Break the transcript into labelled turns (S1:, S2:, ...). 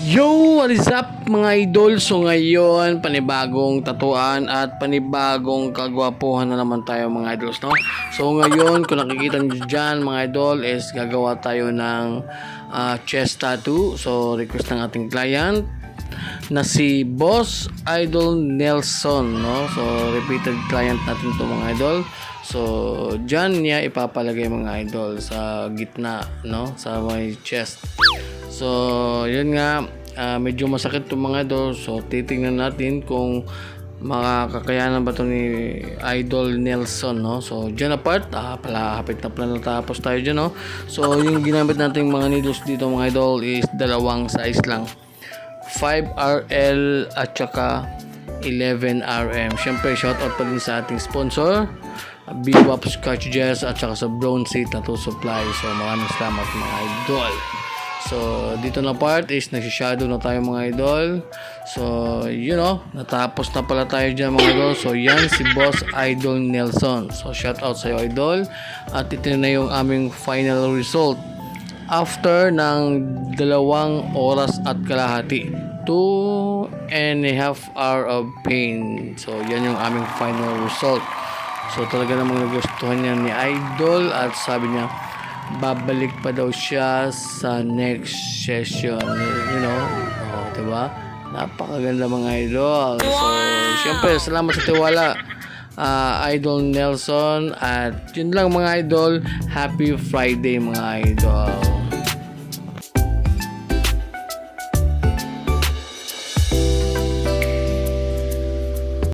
S1: Yo! What is up mga idol? So ngayon, panibagong tatuan at panibagong kagwapuhan na naman tayo mga idols, no? So ngayon, kung nakikita nyo dyan mga idol, is gagawa tayo ng chest tattoo. So request ng ating client na si Boss Idol Nelson, no? So repeated client natin to mga idol. So dyan niya ipapalagay mga idol sa gitna, no? Sa may chest. So yun nga, medyo masakit to mga idol. So titingnan natin kung makakakayanan ba to ni Idol Nelson, no? So dyan apart, hapit na pala natapos tayo dyan, no? So yung ginamit natin mga needles dito mga idol is dalawang size lang, 5RL at saka 11RM. Syempre shoutout pa din sa ating sponsor, BWAP Cartridges at saka sa Bronze Tattoo Supply. So maraming salamat mga idol. So dito na part is nagsishadow na tayo mga idol. So natapos na pala tayo dyan mga idol. So yan si Boss Idol Nelson. So shoutout sa iyo idol. At ito na yung aming final result after ng 2 oras at kalahati, 2.5 hours of pain. So yan yung aming final result. So talaga namang nagustuhan niya ni Idol at sabi niya babalik pa daw siya sa next session, diba? Napakaganda mga idol. So syempre salamat sa tiwala, Idol Nelson. At yun lang mga idol, happy Friday mga idol.